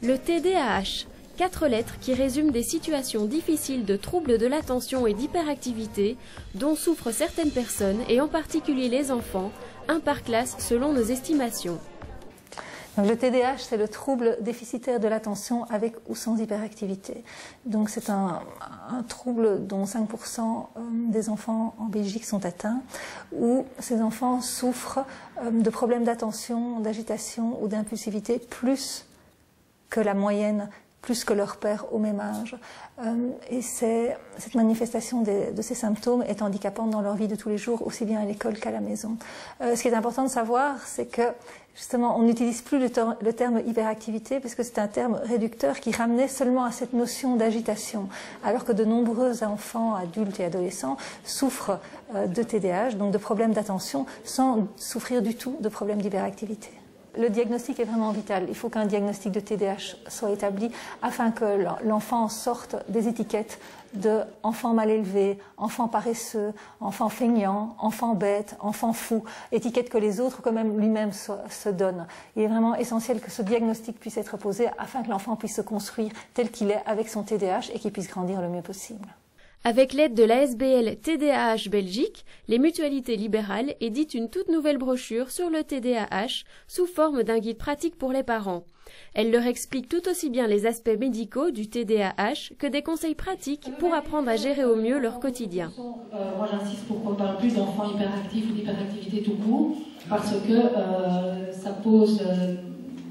Le TDAH, 4 lettres qui résument des situations difficiles de troubles de l'attention et d'hyperactivité dont souffrent certaines personnes et en particulier les enfants, un par classe selon nos estimations. Donc, le TDAH, c'est le trouble déficitaire de l'attention avec ou sans hyperactivité. Donc c'est un trouble dont 5% des enfants en Belgique sont atteints, où ces enfants souffrent de problèmes d'attention, d'agitation ou d'impulsivité plus que la moyenne, plus que leur père au même âge. Et cette manifestation de ces symptômes est handicapante dans leur vie de tous les jours, aussi bien à l'école qu'à la maison. Ce qui est important de savoir, c'est que justement, on n'utilise plus le terme hyperactivité, puisque c'est un terme réducteur qui ramenait seulement à cette notion d'agitation, alors que de nombreux enfants, adultes et adolescents souffrent de TDAH, donc de problèmes d'attention, sans souffrir du tout de problèmes d'hyperactivité. Le diagnostic est vraiment vital. Il faut qu'un diagnostic de TDAH soit établi afin que l'enfant sorte des étiquettes de enfant mal élevé, enfant paresseux, enfant feignant, enfant bête, enfant fou, étiquettes que les autres, quand même lui-même, se donnent. Il est vraiment essentiel que ce diagnostic puisse être posé afin que l'enfant puisse se construire tel qu'il est avec son TDAH et qu'il puisse grandir le mieux possible. Avec l'aide de l'ASBL TDAH Belgique, les mutualités libérales éditent une toute nouvelle brochure sur le TDAH sous forme d'un guide pratique pour les parents. Elle leur explique tout aussi bien les aspects médicaux du TDAH que des conseils pratiques pour apprendre à gérer au mieux leur quotidien. Moi j'insiste pour qu'on parle plus d'enfants hyperactifs ou d'hyperactivité tout court, parce que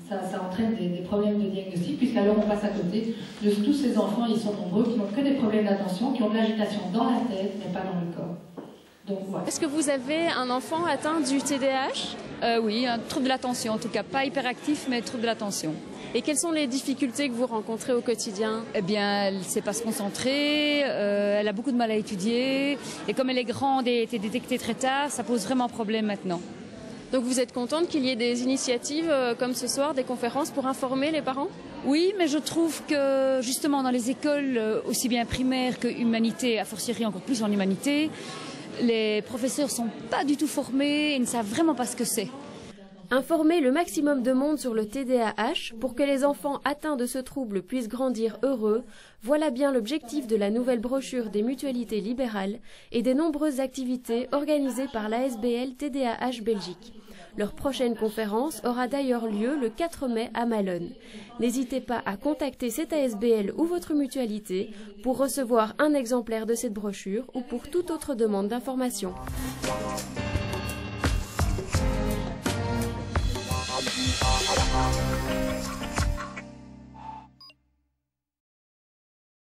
ça entraîne des problèmes de diagnostic, puisqu'alors on passe à côté de tous ces enfants, ils sont nombreux, qui n'ont que des problèmes d'attention, qui ont de l'agitation dans la tête, mais pas dans le corps. Donc, voilà. Est-ce que vous avez un enfant atteint du TDAH ? Oui, un trouble de l'attention, en tout cas pas hyperactif, mais trouble de l'attention. Et quelles sont les difficultés que vous rencontrez au quotidien ? Eh bien, elle ne sait pas se concentrer, elle a beaucoup de mal à étudier, et comme elle est grande et a été détectée très tard, ça pose vraiment problème maintenant. Donc vous êtes contente qu'il y ait des initiatives comme ce soir, des conférences pour informer les parents ? Oui, mais je trouve que justement dans les écoles, aussi bien primaires que humanité, a fortiori encore plus en humanité, les professeurs ne sont pas du tout formés et ne savent vraiment pas ce que c'est. Informer le maximum de monde sur le TDAH pour que les enfants atteints de ce trouble puissent grandir heureux, voilà bien l'objectif de la nouvelle brochure des mutualités libérales et des nombreuses activités organisées par l'ASBL TDAH Belgique. Leur prochaine conférence aura d'ailleurs lieu le 4 mai à Malone. N'hésitez pas à contacter cette ASBL ou votre mutualité pour recevoir un exemplaire de cette brochure ou pour toute autre demande d'information. Thank you.